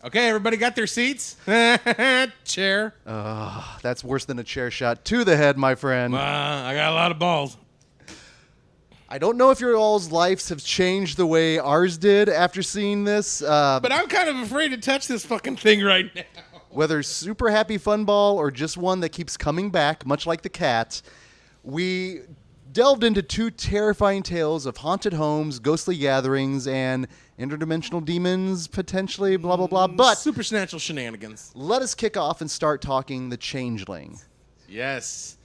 Okay, everybody got their seats? Chair. That's worse than a chair shot to the head, my friend. I got a lot of balls. I don't know if your all's lives have changed the way ours did after seeing this. But I'm kind of afraid to touch this fucking thing right now. Whether super happy fun ball or just one that keeps coming back, much like the cat, we delved into two terrifying tales of haunted homes, ghostly gatherings, and interdimensional demons, potentially, blah, blah, blah. But supernatural shenanigans. let us kick off and start talking The Changeling. Yes.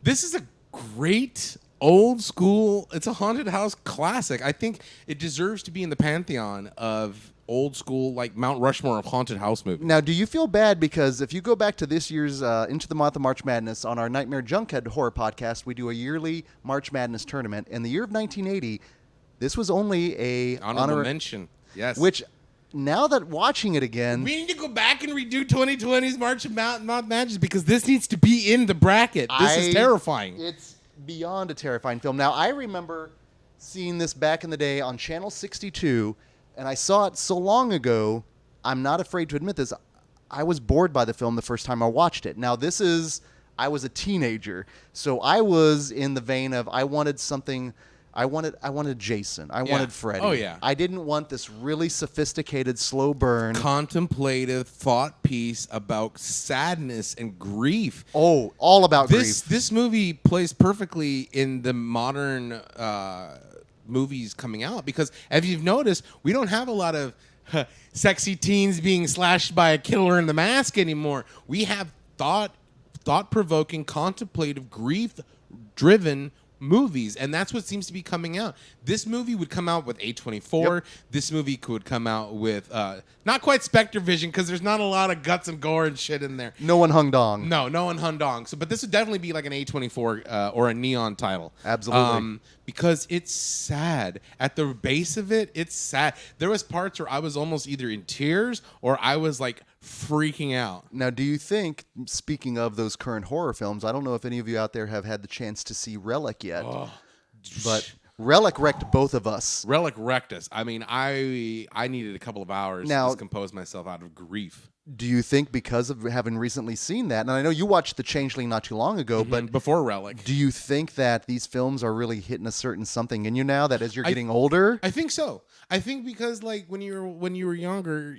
This is a great old school, it's a haunted house classic. I think it deserves to be in the pantheon of old school, like Mount Rushmore of haunted house movies. Now, do you feel bad because if you go back to this year's Into the Month of March Madness on our Nightmare Junkhead horror podcast, we do a yearly March Madness tournament. In the year of 1980, this was only a honorable mention. Yes. Which, now that watching it again, we need to go back and redo 2020's March of Mount Madness because this needs to be in the bracket. This is terrifying. It's beyond a terrifying film. Now, I remember seeing this back in the day on Channel 62, and I saw it so long ago, I'm not afraid to admit this, I was bored by the film the first time I watched it. Now, I was a teenager, so I was in the vein of I wanted something, I wanted Jason, I wanted Freddy. Oh, yeah. I didn't want this really sophisticated, slow burn. Contemplative thought piece about sadness and grief. Oh, all about grief. This movie plays perfectly in the modern movies coming out because, as you've noticed, we don't have a lot of sexy teens being slashed by a killer in the mask anymore. We have thought-provoking, contemplative, grief-driven movies, and that's what seems to be coming out. This movie would come out with A24. Yep. This movie could come out with not quite Spectre Vision because there's not a lot of guts and gore and shit in there. No one hung dong. No one hung dong. So, but this would definitely be like an A24 or a Neon title. Absolutely. Because it's sad. At the base of it, it's sad. There was parts where I was almost either in tears or I was like freaking out. Now, do you think, speaking of those current horror films, I don't know if any of you out there have had the chance to see Relic yet, but Relic wrecked both of us. Relic wrecked us. I mean, I needed a couple of hours to compose myself out of grief. Do you think because of having recently seen that, and I know you watched The Changeling not too long ago, but before Relic, do you think that these films are really hitting a certain something in you now that as you're getting older? I think so. I think because like when you were younger,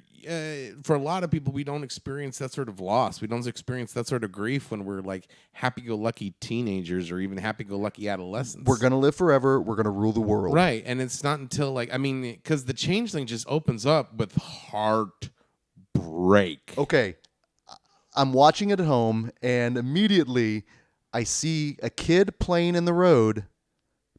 for a lot of people, we don't experience that sort of loss. We don't experience that sort of grief when we're like happy-go-lucky teenagers or even happy-go-lucky adolescents. We're gonna live forever. We're gonna rule the world, right? And it's not until because The Changeling just opens up with heartbreak. Okay, I'm watching it at home, and immediately I see a kid playing in the road.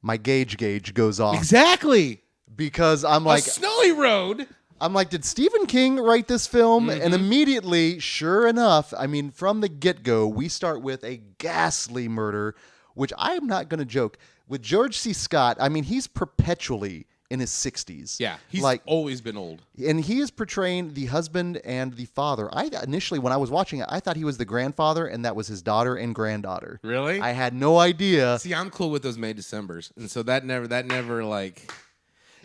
My gauge goes off. Exactly. Because I'm like, a snowy road. I'm like, did Stephen King write this film? And immediately, sure enough, I mean, from the get-go, we start with a ghastly murder, which I am not going to joke. With George C. Scott, I mean, he's perpetually in his 60s. Yeah, he's always been old. And he is portraying the husband and the father. Initially, when I was watching it, I thought he was the grandfather, and that was his daughter and granddaughter. Really? I had no idea. See, I'm cool with those May Decembers, and so that never like...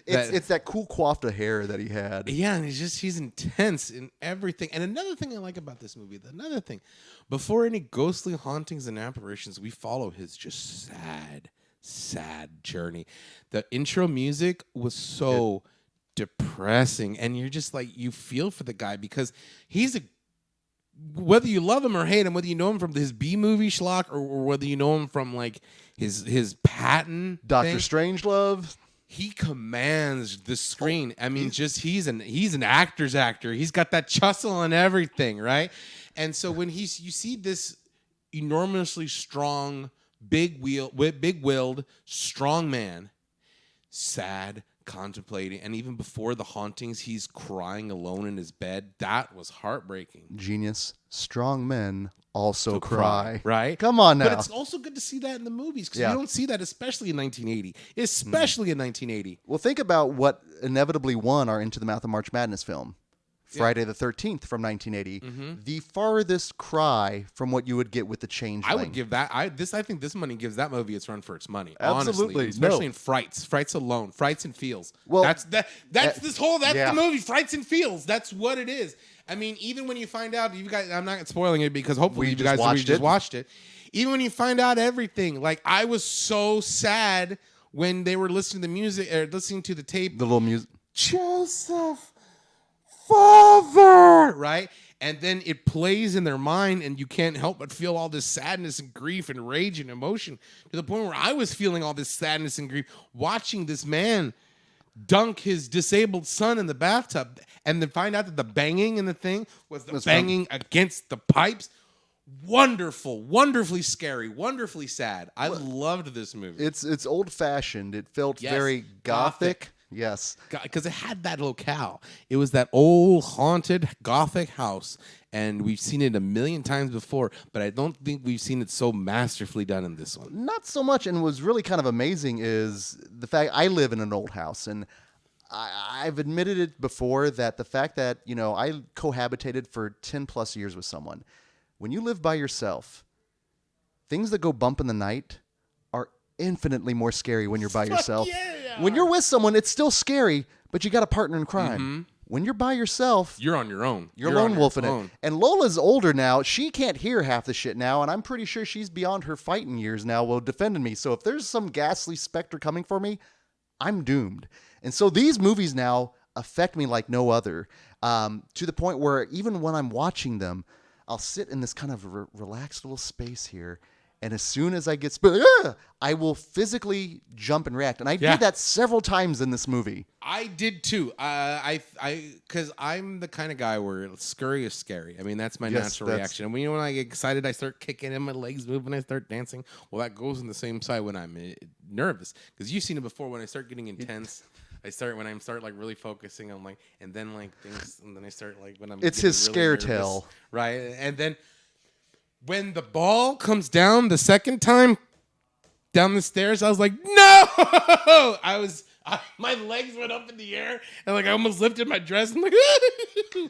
It's that cool coiffed hair that he had. Yeah, and he's intense in everything. And another thing I like about this movie, before any ghostly hauntings and apparitions, we follow his just sad journey. The intro music was so depressing, and you're just like, you feel for the guy because whether you love him or hate him, whether you know him from his B-movie schlock or whether you know him from like his Patton Dr. Strangelove. He commands the screen. I mean, he's an actor's actor. He's got that chussel and everything, right? And so when you see this enormously strong, big-willed, strong man, sad, contemplating, and even before the hauntings, he's crying alone in his bed. That was heartbreaking. Genius. Strong men also cry. Right? Come on now. But it's also good to see that in the movies because you don't see that, especially in 1980. Well, think about what inevitably won our Into the Mouth of March Madness film. Friday the 13th from 1980, the farthest cry from what you would get with the Changeling. I would give that. I think this money gives that movie its run for its money. Absolutely, honestly, especially in Frights alone, Frights and Feels. Well, that's the movie, Frights and Feels. That's what it is. I mean, even when you find out, you guys, I'm not spoiling it because hopefully you guys just watched it. Even when you find out everything, like I was so sad when they were listening to the music or listening to the tape, the little music, Joseph. Father, right? And then it plays in their mind, and you can't help but feel all this sadness and grief and rage and emotion to the point where I was feeling all this sadness and grief watching this man dunk his disabled son in the bathtub and then find out that the banging in the thing was the banging against the pipes. Wonderful, wonderfully scary, wonderfully sad. I loved this movie. It's old-fashioned. It felt very gothic. Yes. Because it had that locale. It was that old haunted Gothic house. And we've seen it a million times before, but I don't think we've seen it so masterfully done in this one. Not so much. And what's really kind of amazing is the fact I live in an old house. And I've admitted it before that the fact that, I cohabitated for 10 plus years with someone. When you live by yourself, things that go bump in the night are infinitely more scary when you're by yourself. Yeah. When you're with someone, it's still scary, but you got a partner in crime. Mm-hmm. When you're by yourself, you're on your own. You're lone wolfing it. And Lola's older now. She can't hear half the shit now, and I'm pretty sure she's beyond her fighting years now while defending me. So if there's some ghastly specter coming for me, I'm doomed. And so these movies now affect me like no other, to the point where even when I'm watching them, I'll sit in this kind of relaxed little space here. And as soon as I get I will physically jump and react. And I did that several times in this movie. I did too. Because I'm the kind of guy where scurry is scary. I mean, that's my natural reaction. And when I get excited, I start kicking and my legs move and I start dancing. Well, that goes on the same side when I'm nervous. Because you've seen it before when I start getting intense. When I start like really focusing on like, and then like things, and then I start like when I'm. It's his really scare nervous, tale, right? And then when the ball comes down the second time down the stairs, I was like, no! My legs went up in the air and like I almost lifted my dress. I'm like,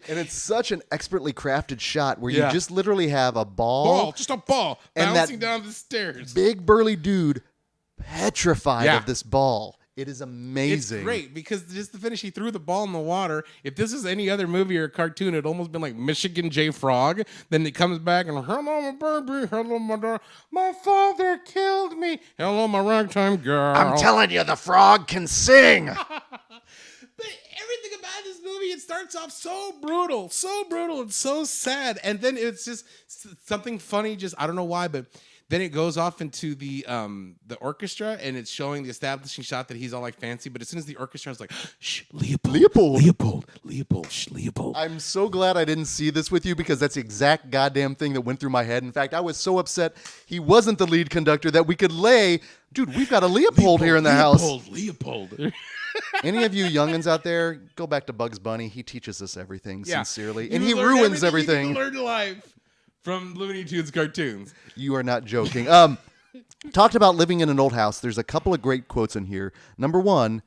and it's such an expertly crafted shot where you just literally have a ball, just a ball bouncing down the stairs. Big burly dude petrified of this ball. It is amazing. It's great because just to finish, he threw the ball in the water. If this is any other movie or cartoon, it'd almost been like Michigan J. Frog. Then it comes back and, hello, my baby. Hello, my daughter. My father killed me. Hello, my ragtime girl. I'm telling you, the frog can sing. But everything about this movie, it starts off so brutal and so sad. And then it's just something funny. I don't know why, but then it goes off into the orchestra, and it's showing the establishing shot that he's all like fancy. But as soon as the orchestra is like, shh, Leopold. I'm so glad I didn't see this with you because that's the exact goddamn thing that went through my head. In fact, I was so upset he wasn't the lead conductor that we could dude, we've got a Leopold here in the house. Leopold. Any of you youngins out there, go back to Bugs Bunny. He teaches us everything sincerely, and he learn ruins everything. You learn life from Looney Tunes cartoons. You are not joking. Talked about living in an old house. There's a couple of great quotes in here. Number one,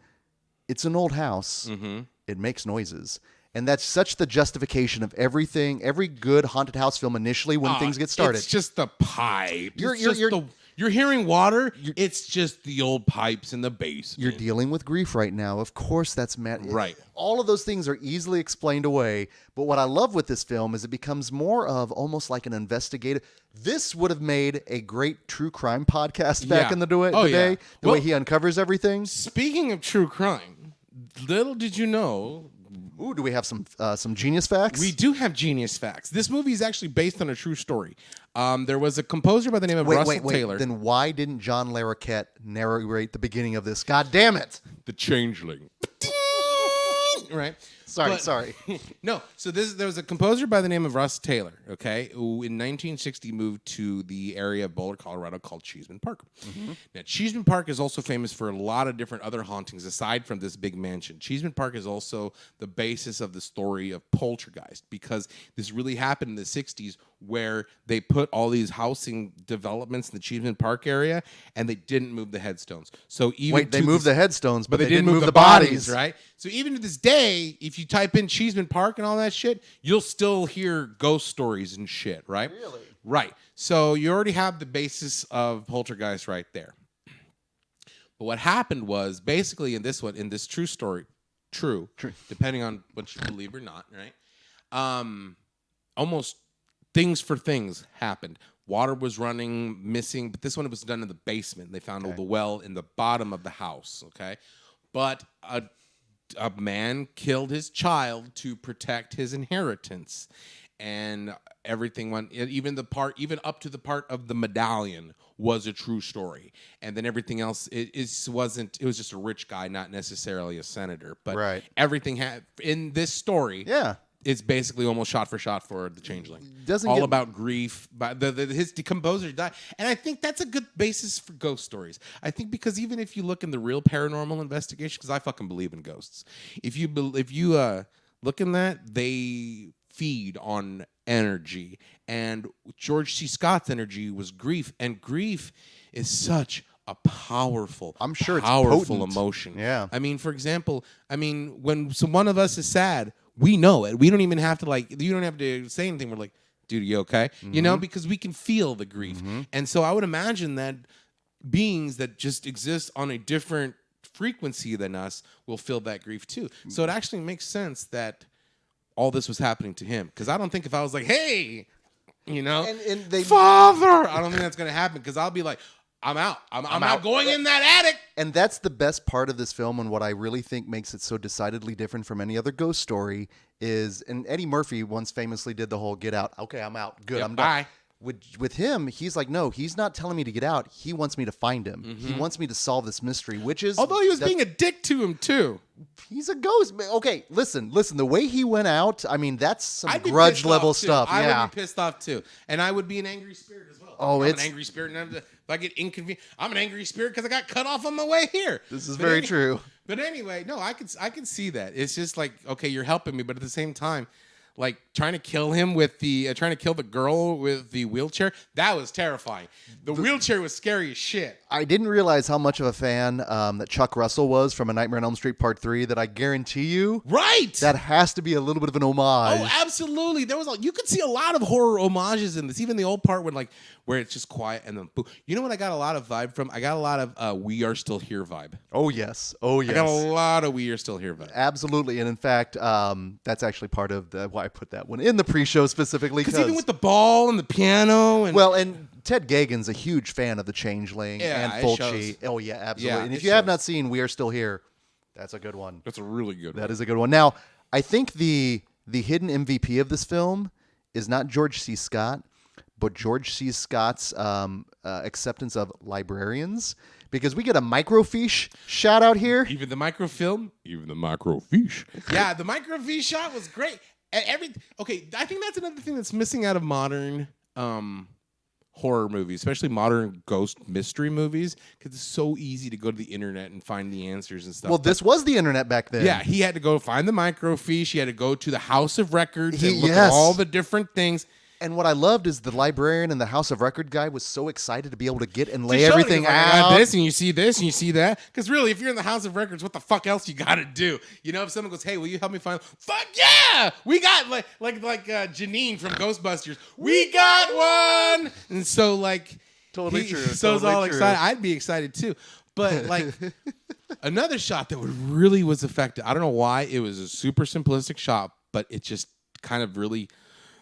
it's an old house. Mm-hmm. It makes noises. And that's such the justification of everything, every good haunted house film initially when things get started. It's just the pipe. You're hearing water. It's just the old pipes in the basement. You're dealing with grief right now. Of course, that's right. All of those things are easily explained away. But what I love with this film is it becomes more of almost like an investigative. This would have made a great true crime podcast back in the day. The way he uncovers everything. Speaking of true crime, little did you know. Ooh, do we have some genius facts? We do have genius facts. This movie is actually based on a true story. There was a composer by the name of Russell Taylor. Then why didn't John Larroquette narrate the beginning of this? God damn it! The Changeling. Right? Sorry. No, so there was a composer by the name of Russ Taylor, okay, who in 1960 moved to the area of Boulder, Colorado called Cheeseman Park. Mm-hmm. Now, Cheeseman Park is also famous for a lot of different other hauntings aside from this big mansion. Cheeseman Park is also the basis of the story of Poltergeist because this really happened in the 60s where they put all these housing developments in the Cheeseman Park area and they didn't move the headstones. So even they moved the headstones, but they didn't move the bodies, right? So even to this day, if you type in Cheeseman Park and all that shit, you'll still hear ghost stories and shit, right? Really? Right. So you already have the basis of poltergeist right there. But what happened was basically in this true story, true, depending on what you believe or not, right? Almost things for things happened. Water was running, missing, but this one it was done in the basement. They found the well in the bottom of the house, okay? But a man killed his child to protect his inheritance. And everything went, even up to the part of the medallion was a true story. And then everything else, it was just a rich guy, not necessarily a senator. But everything had, in this story, it's basically almost shot for shot for the Changeling. About grief. But his composer died. And I think that's a good basis for ghost stories. I think because even if you look in the real paranormal investigation, because I fucking believe in ghosts. If you look in that, they feed on energy. And George C. Scott's energy was grief. And grief is such a powerful, powerful emotion. Yeah. I mean, for example, when one of us is sad, we know it. We don't even have to you don't have to say anything. We're like, dude, you okay? You know, because we can feel the grief. And so I would imagine that beings that just exist on a different frequency than us will feel that grief too. So it actually makes sense that all this was happening to him. Because I don't think if I was like, hey, Father, I don't think that's going to happen because I'll be like, I'm out. I'm not going in that attic. And that's the best part of this film, and what I really think makes it so decidedly different from any other ghost story is, and Eddie Murphy once famously did the whole "get out." Okay, I'm out. Good, I'm done. Bye. With him, he's like, no, he's not telling me to get out. He wants me to find him. He wants me to solve this mystery, which is... Although he was being a dick to him, too. He's a ghost. Okay, listen. The way he went out, that's some grudge level stuff. I would be pissed off, too. And I would be an angry spirit as well. I'm an angry spirit. And if I get inconvenient, I'm an angry spirit because I got cut off on my way here. This is very true. But anyway, no, I can see that. It's just like, okay, you're helping me, but at the same time... Like trying to kill him with trying to kill the girl with the wheelchair. That was terrifying. The wheelchair was scary as shit. I didn't realize how much of a fan that Chuck Russell was from A Nightmare on Elm Street Part 3 that I guarantee you. Right. That has to be a little bit of an homage. Oh, absolutely. You could see a lot of horror homages in this. Even the old part where it's just quiet and then boom. You know what I got a lot of vibe from? I got a lot of We Are Still Here vibe. Oh, yes. I got a lot of We Are Still Here vibe. Absolutely. And in fact, that's actually part of why I put that one in the pre-show specifically. Because even with the ball and the piano. And Ted Gagan's a huge fan of The Changeling and Fulci. Oh, yeah, absolutely. Yeah, and if you have not seen We Are Still Here, that's a good one. That's a really good one. That is a good one. Now, I think the hidden MVP of this film is not George C. Scott, but George C. Scott's acceptance of librarians. Because we get a microfiche shout out here. Even the microfilm, even the microfiche. Yeah, the microfiche shot was great. And I think that's another thing that's missing out of modern horror movies, especially modern ghost mystery movies, because it's so easy to go to the internet and find the answers and stuff. Well, this was the internet back then. Yeah, he had to go find the microfiche. He had to go to the House of Records and look at all the different things. And what I loved is the librarian and the House of Record guy was so excited to be able to get and lay everything out. I got this, and you see this, and you see that. Because really, if you're in the House of Records, what the fuck else you got to do? You know, if someone goes, hey, will you help me find... Fuck yeah! We got, like Janine from Ghostbusters. We got one! And so, Totally true. So it's all excited. I'd be excited, too. But, another shot that really was effective. I don't know why. It was a super simplistic shot, but it just kind of really...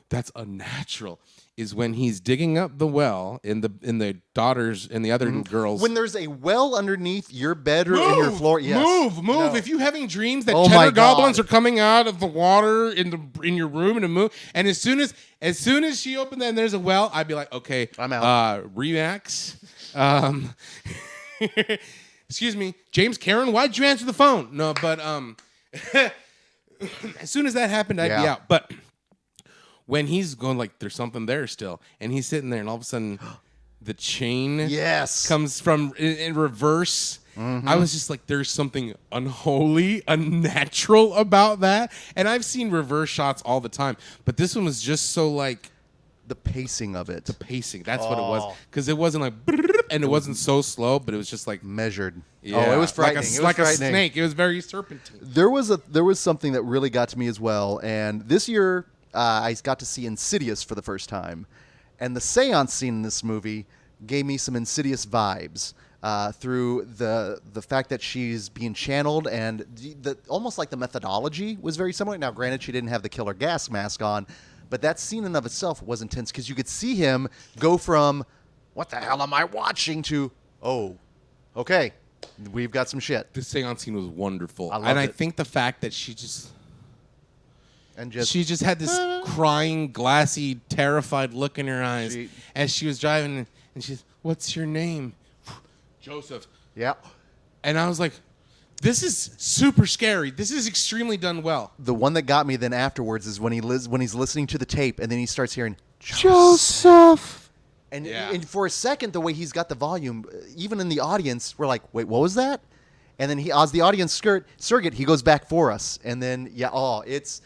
That's unnatural. Is when he's digging up the well in the daughters and the other girls. When there's a well underneath your bed or in your floor, yes. Move. No. If you're having dreams that cheddar goblins are coming out of the water in your room and move, and as soon as she opened that and there's a well, I'd be like, okay, I'm out. Remax. Excuse me, James Karen, why'd you answer the phone? No, but as soon as that happened, I'd be out. But when he's going there's something there still, and he's sitting there, and all of a sudden, the chain comes from in reverse. Mm-hmm. I was just like, there's something unholy, unnatural about that. And I've seen reverse shots all the time, but this one was just so the pacing of it. The pacing, that's what it was, because it wasn't and it wasn't so slow, but it was just like Measured. yeah, Oh, it was frightening. Like It was like a frightening. snake. It was very serpentine. There was something that really got to me as well, and this year I got to see Insidious for the first time, and the seance scene in this movie gave me some Insidious vibes through the fact that she's being channeled, and almost like the methodology was very similar. Now, granted, she didn't have the killer gas mask on, but that scene in of itself was intense because you could see him go from "What the hell am I watching?" to "Oh, okay." We've got some shit. The seance scene was wonderful, I loved and I it. think the fact that she just had this "Ah." crying, glassy, terrified look in her eyes She- as she was driving, and she's, "What's your name?" Joseph. Yeah. And I was like, "This is super scary. This is extremely done well." The one that got me then afterwards is when he's listening to the tape and then he starts hearing Joseph. and, Yeah. and for a second the way he's got the volume, even in the audience, we're like, wait, what was that? And then as the audience surrogate, he goes back for us, and then it's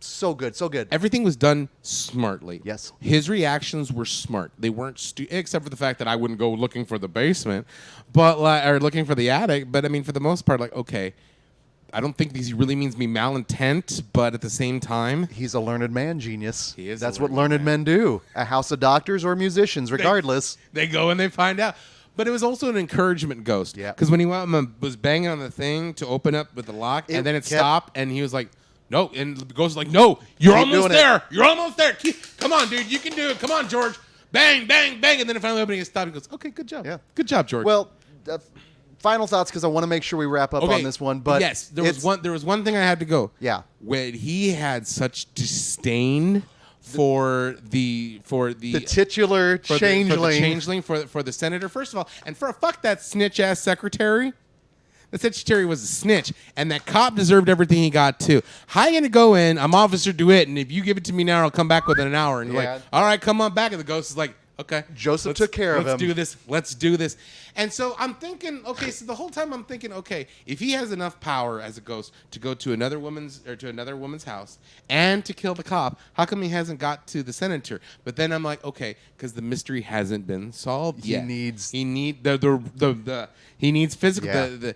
so good, so good. Everything was done smartly. Yes. His reactions were smart. They weren't except for the fact that I wouldn't go looking for the basement, or looking for the attic. But I mean, for the most part, like, okay, I don't think he really means me malintent, but at the same time, He's a learned man, genius. He is That's a what learned learned men do. A house of doctors or musicians, regardless. they go and they find out. But it was also an encouragement ghost. Yeah. Because when he was banging on the thing to open up with the lock, and then it kept- stopped, and he was like, "No," and the ghost was like, "No, you're Keep almost doing it. there. You're almost there. Come on, dude, you can do it. Come on, George. Bang, bang, bang." And then it finally opened, and stopped. He goes, "Okay, good job. Yeah. Good job, George." Well, final thoughts, because I want to make sure we wrap up on this one. But yes, there was one thing I had to go. Yeah. When he had such disdain for the titular for changeling. the changeling for the senator, first of all, and fuck that snitch ass secretary. The secretary was a snitch, and that cop deserved everything he got too. How you gonna go in? I'm Officer DeWitt, and if you give it to me now, I'll come back within an hour. And you're Yeah. like, "All right, come on back." And the ghost is like, "Okay." Joseph took care of him. Let's do this. Let's do this. And so I'm thinking, okay, so the whole time I'm thinking, okay, if he has enough power as a ghost to go to another woman's house and to kill the cop, how come he hasn't got to the senator? But then I'm like, okay, because the mystery hasn't been solved yet. He needs physical. Yeah.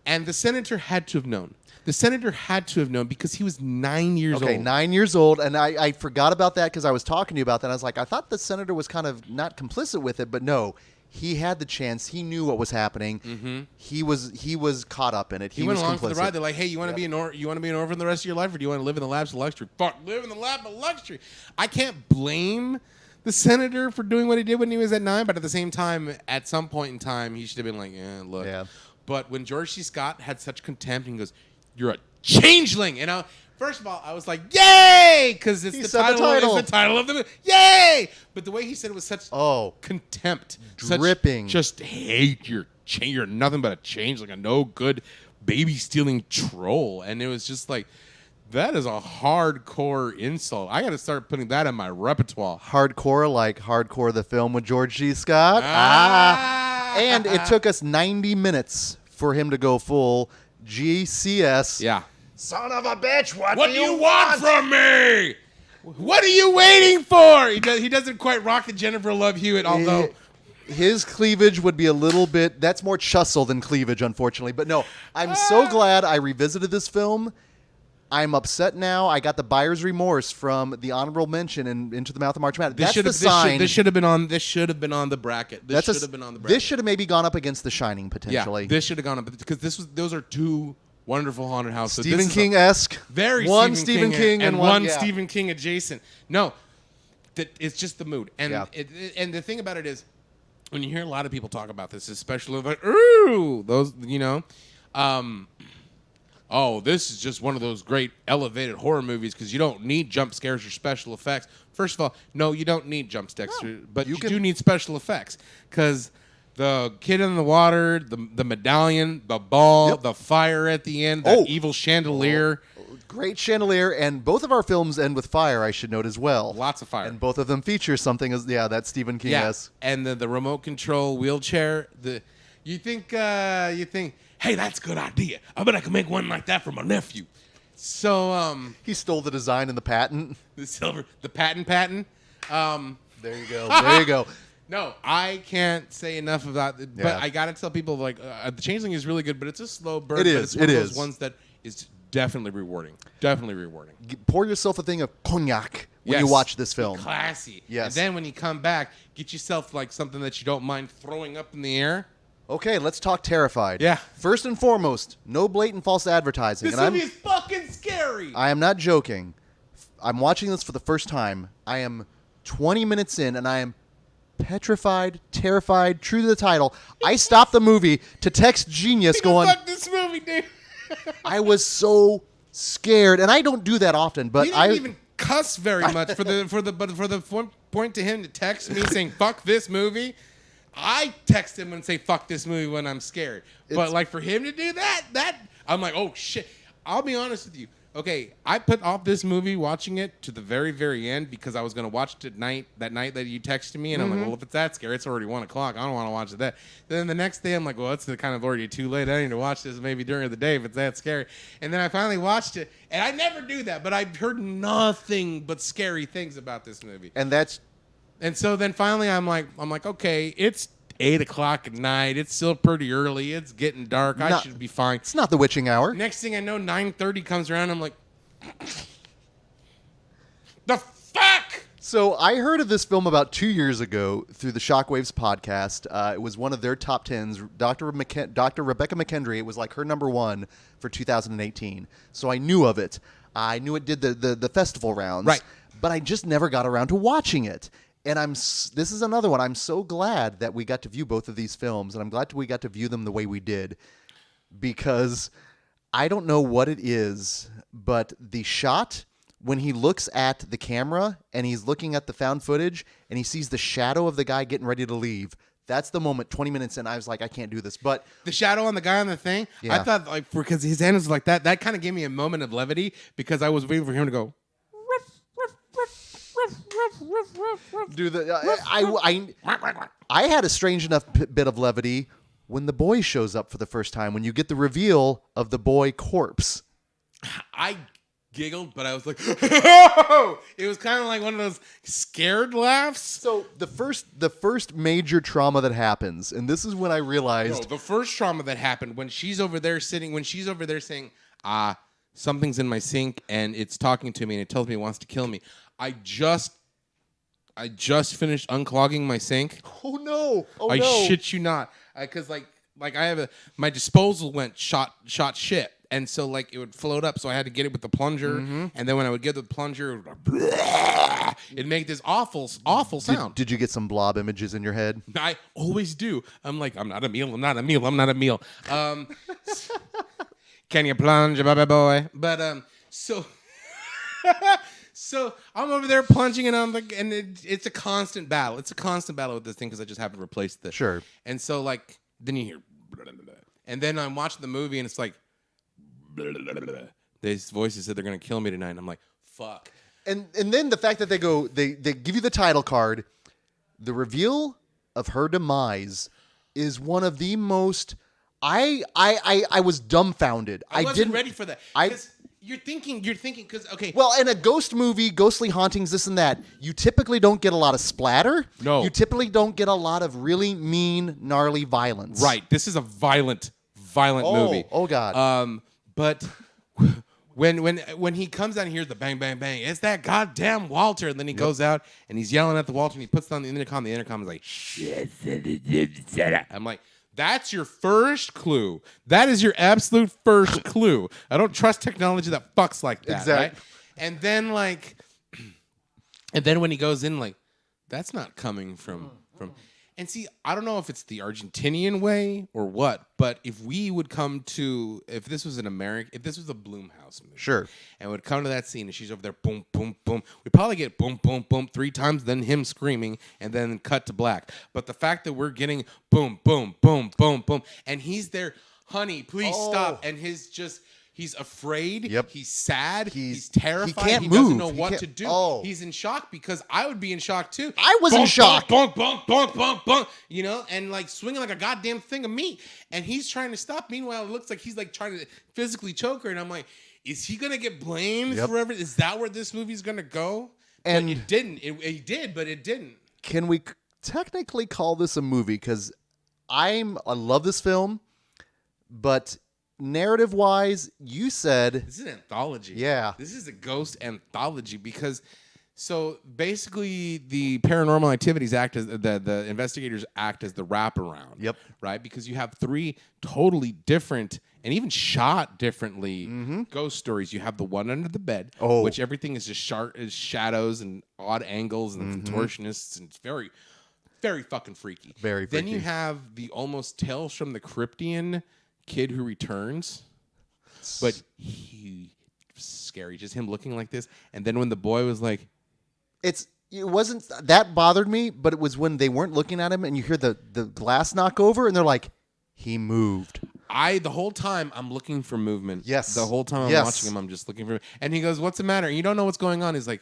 And the senator had to have known. The senator had to have known because he was 9 years old. Okay, 9 years old, and I forgot about that because I was talking to you about that. I was like, I thought the senator was kind of not complicit with it, but no, he had the chance. He knew what was happening. Mm-hmm. He was caught up in it. He went was along complicit. for the ride. They're like, "Hey, you want to be an orphan the rest of your life, or do you want to live in the laps of luxury?" Fuck, live in the lap of luxury. I can't blame the senator for doing what he did when he was at 9, but at the same time, at some point in time, he should have been like, look. Yeah. But when George C. Scott had such contempt, and he goes, "You're a changeling," and first of all, I was like, "Yay!" Because it's the title. It's the title of the movie. Yay! But the way he said it was such contempt, dripping, just hate. You're nothing but a changeling, a no good baby stealing troll, and it was just like, that is a hardcore insult. I got to start putting that in my repertoire. Hardcore, like Hardcore the film with George C. Scott. And it took us 90 minutes for him to go full GCS. Yeah. Son of a bitch, what do you want from me? What are you waiting for? He doesn't quite rock the Jennifer Love Hewitt, although his cleavage would be a little bit, that's more Chussel than cleavage, unfortunately. But no, I'm so glad I revisited this film. I'm upset now. I got the buyer's remorse from the honorable mention and Into the Mouth of March Madness. That's the sign. This should have been on the bracket. This should have been on the bracket. This should have maybe gone up against The Shining potentially. Yeah, this should have gone up because those are two wonderful haunted houses. Stephen King-esque. Very one Stephen King and one Stephen King adjacent. No, it's just the mood. And and the thing about it is, when you hear a lot of people talk about this, especially like, ooh, those, oh, this is just one of those great elevated horror movies because you don't need jump scares or special effects. First of all, no, you don't need jump scares, but you do need special effects because the kid in the water, the medallion, the ball, the fire at the end, the evil chandelier. Great chandelier, and both of our films end with fire, I should note as well. Lots of fire. And both of them feature something as, that's Stephen King-esque. Yeah, and the remote control wheelchair, you think, hey, that's a good idea. I bet I can make one like that for my nephew. So he stole the design and the patent. The patent. There you go. There you go. No, I can't say enough about it. But Yeah. I gotta tell people like the Changeling is really good, but it's a slow burn. It But is, it's one it of those is. ones that is definitely rewarding. Definitely rewarding. Pour yourself a thing of cognac when you Yes. watch this Be film. classy. Yes. And then when you come back, get yourself like something that you don't mind throwing up in the air. Okay, let's talk Terrified. Yeah. First and foremost, no blatant false advertising. This and movie is fucking scary. I am not joking. I'm watching this for the first time. I am 20 minutes in, and I am petrified, terrified, true to the title. I stopped the movie to text Genius going, Fuck this movie, dude. I was so scared. And I don't do that often, but He I didn't even cuss very much for the point to him to text me saying fuck this movie. I text him and say fuck this movie when I'm scared. But like for him to do that I'm like, oh shit. I'll be honest with you. Okay, I put off this movie watching it to the very, very end because I was going to watch it that night that you texted me, and I'm like, well, if it's that scary, it's already 1 o'clock. I don't want to watch it that. Then the next day, I'm like, well, it's kind of already too late. I need to watch this maybe during the day if it's that scary. And then I finally watched it, and I never do that, but I've heard nothing but scary things about this movie. and So then finally, I'm like, okay, it's 8 o'clock at night. It's still pretty early. It's getting dark. I should be fine. it's not the witching hour. Next thing I know, 9:30 comes around. I'm like, the fuck? So I heard of this film about 2 years ago through the Shockwaves podcast. It was one of their top 10s. Dr. Rebecca McKendry, it was like her number one for 2018. So I knew of it. I knew it did the festival rounds. Right. But I just never got around to watching it. And this is another one. I'm so glad that we got to view both of these films, and I'm glad we got to view them the way we did, because I don't know what it is, but the shot when he looks at the camera and he's looking at the found footage and he sees the shadow of the guy getting ready to leave. That's the moment. 20 minutes in, I was like, I can't do this. But the shadow on the guy on the thing, Yeah. I thought like because his hand was like that. That kind of gave me a moment of levity because I was waiting for him to go. do I had a strange enough bit of levity when the boy shows up for the first time, when you get the reveal of the boy corpse. I giggled, but I was like, it was kind of like one of those scared laughs. So the first major trauma that happens, and this is when I realized No, the first trauma that happened when she's over there saying, something's in my sink and it's talking to me and it tells me it wants to kill me. I just finished unclogging my sink. oh no, I shit you not, because like I have my disposal went shot shit, and so like it would float up, so I had to get it with the plunger, and then when I would get the plunger, it'd make this awful sound. Did you get some blob images in your head? I always do. I'm like, I'm not a meal. Can you plunge, baby boy? But so. So I'm over there plunging, and I'm like, and it's a constant battle. It's a constant battle with this thing because I just haven't replaced this. Sure. And so like, then you hear, and then I'm watching the movie, and it's like, these voices said they're gonna kill me tonight. And I'm like, fuck. And then the fact that they give you the title card, the reveal of her demise is one of the most. I was dumbfounded. I wasn't ready for that. You're thinking, because, okay. Well, in a ghost movie, ghostly hauntings, this and that, you typically don't get a lot of splatter. No. You typically don't get a lot of really mean, gnarly violence. Right. This is a violent movie. Oh, God. But when he comes out and hears the bang, bang, bang, it's that goddamn Walter. And then he goes out and he's yelling at the Walter and he puts on the intercom. The intercom is like, shit. I'm like, that's your first clue. That is your absolute first clue. I don't trust technology that fucks like that. Exactly. Right? And then when he goes in, like, that's not coming from. And see, I don't know if it's the Argentinian way or what, but if this was a Blumhouse movie, Sure. and would come to that scene and she's over there, boom, boom, boom, we probably get boom, boom, boom 3 times, then him screaming, and then cut to black. But the fact that we're getting boom, boom, boom, boom, boom, and he's there, honey, please stop, and he's afraid. Yep. He's sad. He's terrified. He can't doesn't move. know He what can't- to do. Oh. He's in shock because I would be in shock too. I was in shock. Bonk, bonk, bonk, bonk, bonk, you know, and like swinging like a goddamn thing of meat. And he's trying to stop. Meanwhile, it looks like he's like trying to physically choke her. And I'm like, is he gonna get blamed forever? Is that where this movie's gonna go? And but it didn't. He did, but it didn't. Can we technically call this a movie because I love this film, but narrative-wise, you said This is an anthology. Yeah. This is a ghost anthology because so basically the paranormal activities act as the investigators act as the wraparound. Yep. Right? Because you have 3 totally different and even shot differently ghost stories. You have the one under the bed, which everything is just is shadows and odd angles and contortionists, and it's very, very fucking freaky. Very freaky. Then you have the almost Tales from the Cryptian kid who returns, but he was scary. Just him looking like this. And then when the boy was like, it wasn't that bothered me, but it was when they weren't looking at him and you hear the glass knock over and they're like, he moved. The whole time I'm looking for movement. Yes. The whole time I'm watching him, I'm just looking for. And he goes, "What's the matter?" And you don't know what's going on. He's like,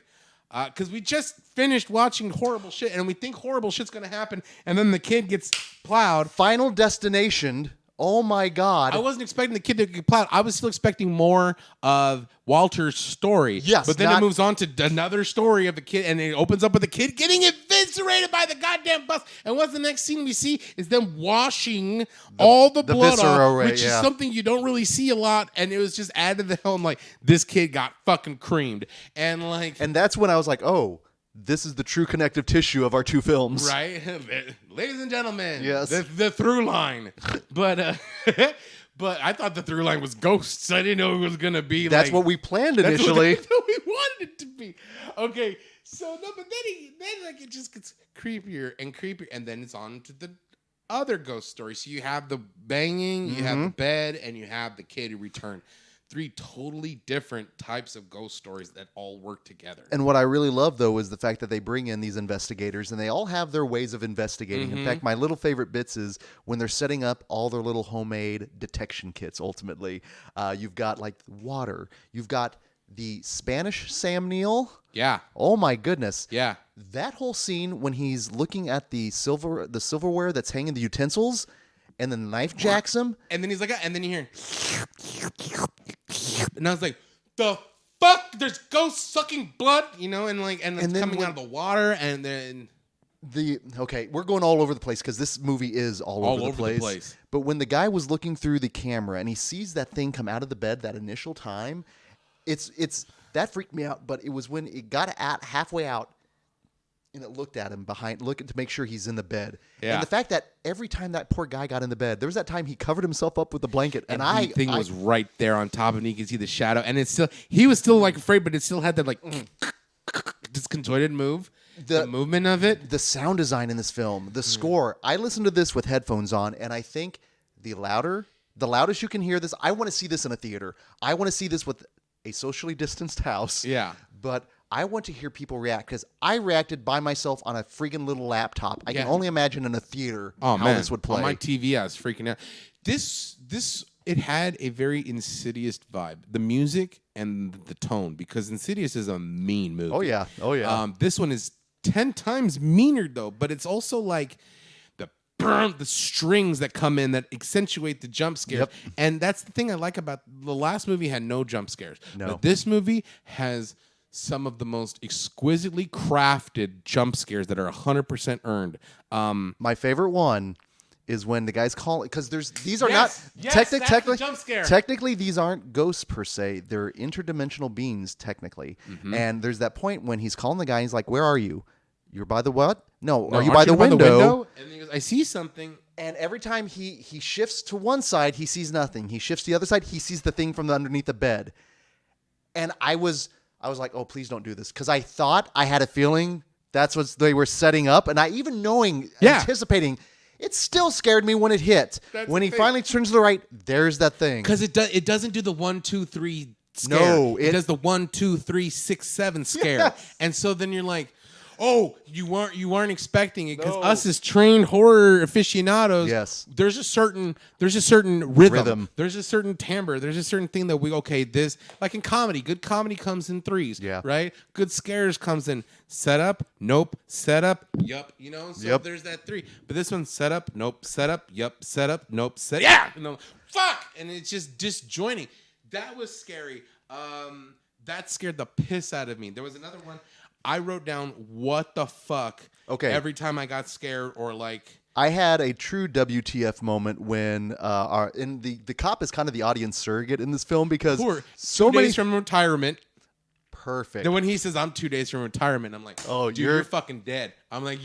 "Because we just finished watching horrible shit, and we think horrible shit's gonna happen, and then the kid gets plowed." Final Destination. Oh my God. I wasn't expecting the kid to get plowed. I was still expecting more of Walter's story. Yes, but then it moves on to another story of the kid, and it opens up with the kid getting eviscerated by the goddamn bus. And what's the next scene we see is them washing all the blood off, which is something you don't really see a lot. And it was just added to the film like, this kid got fucking creamed. And that's when I was like, oh, this is the true connective tissue of our 2 films. Right? Ladies and gentlemen, yes, the through line. But but I thought the through line was ghosts. I didn't know it was going to be That's what we planned initially. That's what we wanted it to be. Okay, so no, but then like it just gets creepier and creepier, and then it's on to the other ghost story. So you have the banging, you have the bed, and you have the kid who returned. 3 totally different types of ghost stories that all work together. And what I really love, though, is the fact that they bring in these investigators, and they all have their ways of investigating. In fact, my little favorite bits is when they're setting up all their little homemade detection kits, ultimately. You've got, like, water. You've got the Spanish Sam Neill. Yeah. Oh, my goodness. Yeah. That whole scene when he's looking at the silverware that's hanging the utensils, and then the knife jacks him. And then he's like, and then you hear... And I was like, the fuck? There's ghosts sucking blood, and it's coming out of the water, and then we're going all over the place because this movie is all over the place. But when the guy was looking through the camera and he sees that thing come out of the bed that initial time, it's that freaked me out. But it was when it got halfway out. And it looked at him looking to make sure he's in the bed. Yeah. And the fact that every time that poor guy got in the bed, there was that time he covered himself up with a blanket. And the thing was right there on top of him. You could see the shadow. And he was still like afraid, but it still had that like disconjointed move. The movement of it. The sound design in this film, the score. I listened to this with headphones on, and I think the loudest you can hear this, I want to see this in a theater. I want to see this with a socially distanced house. Yeah. But I want to hear people react because I reacted by myself on a freaking little laptop. I can only imagine in a theater how this would play. On my TV, I was freaking out. It had a very Insidious vibe. The music and the tone, because Insidious is a mean movie. Oh yeah. This one is 10 times meaner though, but it's also like the strings that come in that accentuate the jump scares. Yep. And that's the thing I like about the last movie had no jump scares. No. But this movie has some of the most exquisitely crafted jump scares that are 100% earned. My favorite one is when the guys call it, because these are that's technically the jump scare. Technically these aren't ghosts per se. They're interdimensional beings technically. And there's that point when he's calling the guy. He's like, "Where are you? You're by the what? No, are you by the window?" And he goes, "I see something." And every time he shifts to one side, he sees nothing. He shifts to the other side, he sees the thing from underneath the bed. And I was like, "Oh, please don't do this," because I thought I had a feeling that's what they were setting up, and I even anticipating. It still scared me when it hit. When he finally turns to the right, there's that thing. Because it doesn't do the 1, 2, 3 scare. No, it does the 1, 2, 3, 6, 7 scare. Yes. And so then you're like, oh, you weren't expecting it, because us as trained horror aficionados, there's a certain rhythm. There's a certain timbre. There's a certain thing that this, like in comedy, good comedy comes in threes, right? Good scares comes in set up, nope, set up, yup, so there's that 3. But this one, set up, nope, set up, yup, set up, nope, set, fuck, and it's just disjointing. That was scary. That scared the piss out of me. There was another one. I wrote down what the fuck every time I got scared or like. I had a true WTF moment when the cop is kind of the audience surrogate in this film because so many days from retirement. Perfect. Then when he says I'm 2 days from retirement, I'm like, oh, dude, you're fucking dead. I'm like,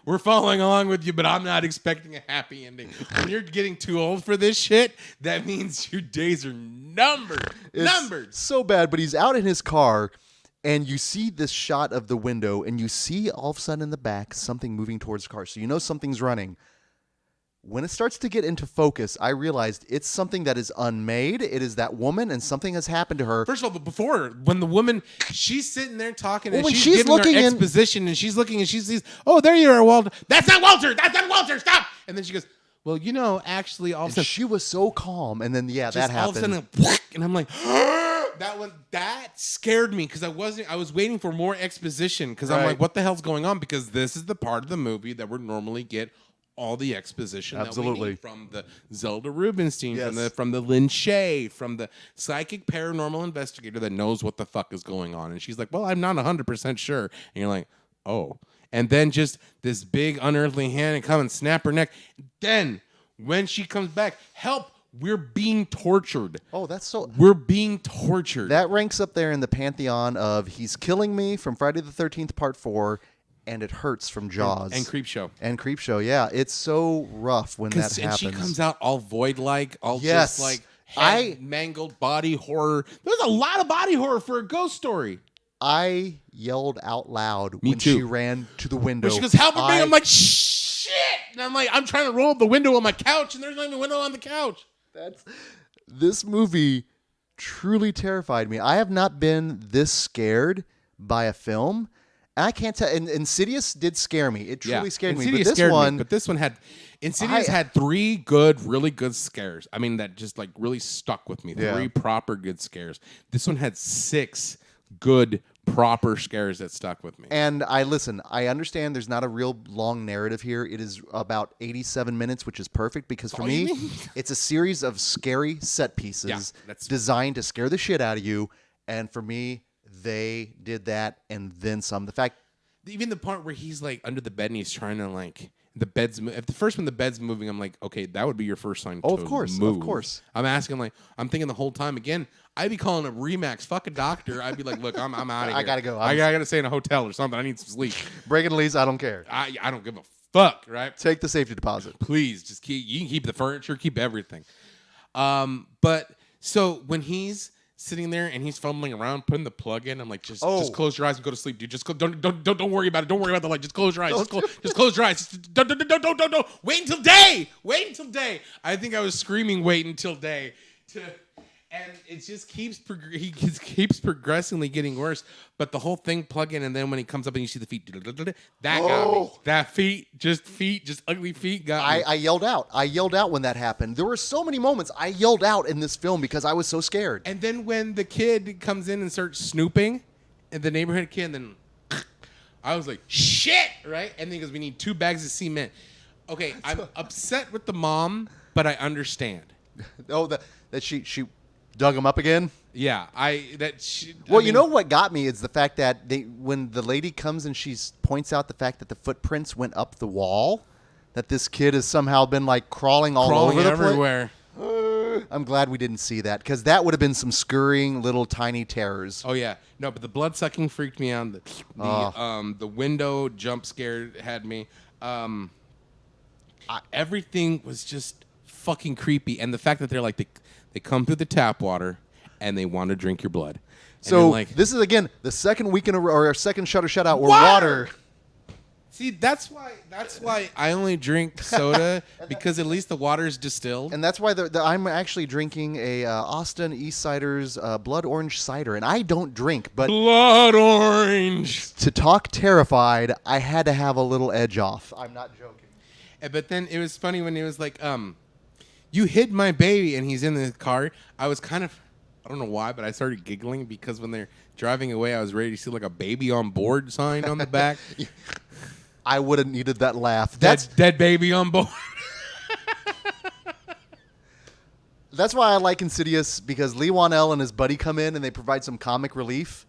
we're following along with you, but I'm not expecting a happy ending. When you're getting too old for this shit, that means your days are numbered. Numbered. So bad, but he's out in his car. And you see this shot of the window, and you see all of a sudden in the back something moving towards the car. So you know something's running. When it starts to get into focus, I realized it's something that is unmade. It is that woman, and something has happened to her. First of all, but before, when the woman, she's sitting there talking, and when she's she's giving looking her exposition, and she's looking, and she sees, oh, there you are, Walter. That's not Walter. That's not Walter. Stop. And then she goes, well, you know, actually, all of a sudden. She was so calm, and then, that happened. All of a sudden, and I'm like, that scared me because I was waiting for more exposition because I'm like, what the hell's going on? Because this is the part of the movie that would normally get all the exposition that we need from the Zelda Rubinstein, from the Lynn Shay, from the psychic paranormal investigator that knows what the fuck is going on. And she's like, well, I'm not 100% sure. And you're like, oh. And then just this big unearthly hand and come and snap her neck. Then when she comes back, help, we're being tortured. Oh, that's so... We're being tortured. That ranks up there in the pantheon of He's Killing Me from Friday the 13th Part 4 and It Hurts from Jaws. And Creepshow. And Creepshow, yeah. It's so rough when that happens. And she comes out all void-like, all just like mangled body horror. There's a lot of body horror for a ghost story. I yelled out loud when she ran to the window. When she goes, help me, I'm like, shit! And I'm like, I'm trying to roll up the window on my couch, and there's not even a window on the couch. This movie truly terrified me. I have not been this scared by a film. And I can't tell. And Insidious did scare me. It truly scared me. But this one had Insidious had 3 good, really good scares. I mean, that just like really stuck with me. 3 proper good scares. This one had 6 good, proper scares that stuck with me. And I understand there's not a real long narrative here. It is about 87 minutes, which is perfect because for me, it's a series of scary set pieces designed to scare the shit out of you. And for me, they did that and then some. The fact, even the part where he's like under the bed and he's trying to like the bed's. At the first when the bed's moving, I'm like, okay, that would be your first sign. Oh, of course, move. Of course. I'm asking like, I'm thinking the whole time again. I'd be calling a Remax. Fuck a doctor. I'd be like, look, I'm out of here. I gotta go. I gotta stay in a hotel or something. I need some sleep. Breaking the lease. I don't care. I don't give a fuck. Right? Take the safety deposit, please. Just you can keep the furniture, keep everything. But so when he's sitting there and he's fumbling around, putting the plug in, I'm like, just close your eyes and go to sleep, dude. Just don't worry about it. Don't worry about the light. Just close your eyes. Just close your eyes. Don't. Wait until day. Wait until day. I think I was screaming, wait until day. And it just keeps progressively getting worse. But the whole thing plug in, and then when he comes up and you see the feet, that got me. That feet, just ugly feet got me. I yelled out. I yelled out when that happened. There were so many moments I yelled out in this film because I was so scared. And then when the kid comes in and starts snooping, and the neighborhood kid, and then I was like, shit, right? And then he goes, we need 2 bags of cement. Okay, I'm upset with the mom, but I understand. That she dug him up again? Yeah, you know what got me is the fact that when the lady comes and she points out the fact that the footprints went up the wall, that this kid has somehow been like crawling over the everywhere. I'm glad we didn't see that because that would have been some scurrying little tiny terrors. Oh yeah, no, but the blood sucking freaked me out. The window jump scare had me. Everything was just fucking creepy, and the fact that they're like they come through the tap water and they want to drink your blood. So this is again the second week or our second Shudder shutout where water. See, that's why I only drink soda because at least the water is distilled. And that's why I'm actually drinking a Austin East Cider's Blood Orange Cider, and I don't drink, but Blood Orange. To talk terrified, I had to have a little edge off. I'm not joking. But then it was funny when he was like, you hid my baby, and he's in the car. I was kind of, I don't know why, but I started giggling because when they're driving away, I was ready to see like a baby on board sign on the back. I would have needed that laugh. That's dead baby on board. That's why I like Insidious, because Lee Wanell and his buddy come in and they provide some comic relief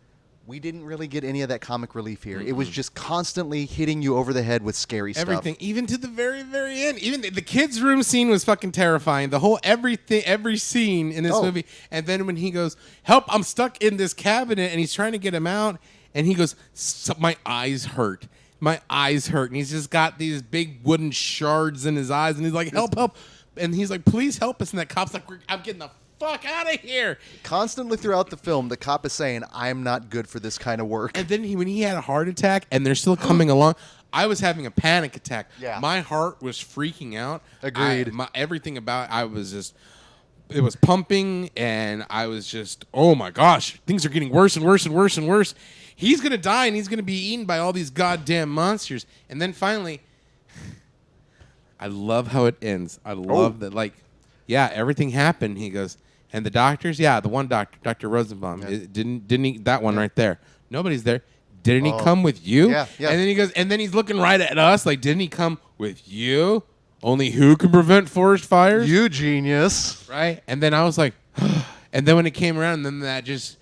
we didn't really get any of that comic relief here. It was just constantly hitting you over the head with scary Everything, stuff. even to the very, very end. Even the kids' room scene was fucking terrifying. The whole everything, every scene in this movie. And then when he goes, "Help! I'm stuck in this cabinet," and he's trying to get him out, and he goes, "My eyes hurt. My eyes hurt," and he's just got these big wooden shards in his eyes, and he's like, "Help! Help!" And he's like, "Please help us!" And that cop's like, "I'm getting the fuck out of here!" Constantly throughout the film, the cop is saying, "I'm not good for this kind of work." And then when he had a heart attack, and they're still coming along, I was having a panic attack. Yeah. My heart was freaking out. Agreed. Everything about it, I was just, it was pumping, and I was just, oh my gosh, things are getting worse and worse and worse and worse. He's gonna die, and he's gonna be eaten by all these goddamn monsters. And then finally, I love how it ends. I love that, like, yeah, everything happened. He goes, and the doctors, yeah, the one doctor, Dr. Rosenbaum, didn't he, that one right there. Nobody's there. Didn't he come with you? Yeah, yeah. And then he goes, and then he's looking right at us, like, didn't he come with you? Only who can prevent forest fires? You genius. Right? And then I was like, and then when it came around, and then that just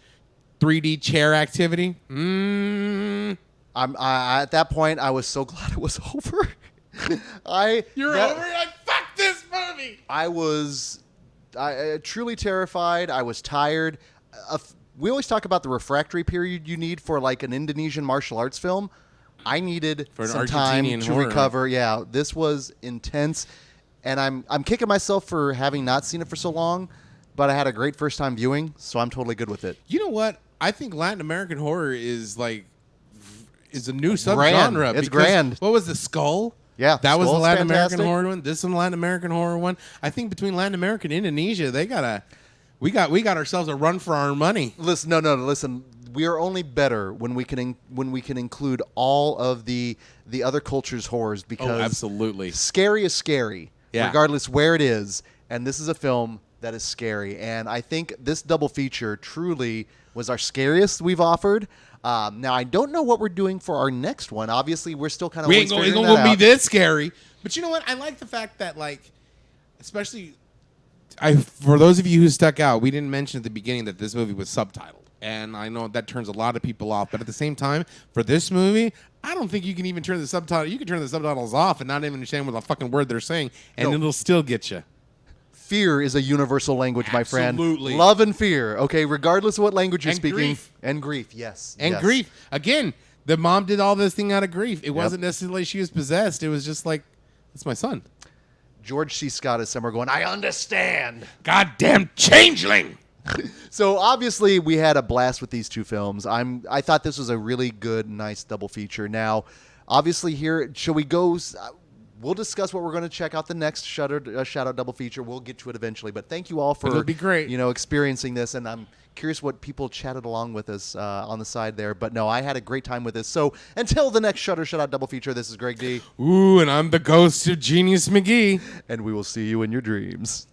3D chair activity. At that point, I was so glad it was over. You're over it? Like, fuck this movie. I was truly terrified. I was tired. We always talk about the refractory period you need for like an Indonesian martial arts film. I needed some time to recover. Yeah, this was intense, and I'm kicking myself for having not seen it for so long, but I had a great first time viewing, so I'm totally good with it. You know what? I think Latin American horror is a new subgenre. It's grand. What was the Skull? Yeah, that was the Skull's Latin fantastic. American horror one. This is the Latin American horror one. I think between Latin America and Indonesia, we got ourselves a run for our money. Listen, no, listen. We are only better when we can include all of the other cultures' horrors, because absolutely, scary is scary, regardless where it is. And this is a film that is scary, and I think this double feature truly was our scariest we've offered. Now I don't know what we're doing for our next one. Obviously, we're still kind of we ain't gonna be this scary. But you know what? I like the fact that, like, especially for those of you who stuck out, we didn't mention at the beginning that this movie was subtitled. And I know that turns a lot of people off. But at the same time, for this movie, I don't think you can even turn the subtitle. You can turn the subtitles off and not even understand what the fucking word they're saying, and it'll still get you. Fear is a universal language, my friend. Absolutely. Love and fear, okay, regardless of what language you're And speaking. grief. And grief, yes. And yes. grief. Again, the mom did all this thing out of grief. It wasn't necessarily she was possessed. It was just like, it's my son. George C. Scott is somewhere going, I understand. Goddamn changeling. So obviously we had a blast with these two films. I thought this was a really good, nice double feature. Now, obviously here, shall we go? We'll discuss what we're going to check out the next Shudder Shadow double feature. We'll get to it eventually. But thank you all for It'll be great. Experiencing this, and I'm curious what people chatted along with us on the side there. But no, I had a great time with this. So until the next Shudder Shutout double feature, this is Greg D. Ooh, and I'm the ghost of Genius McGee. And we will see you in your dreams.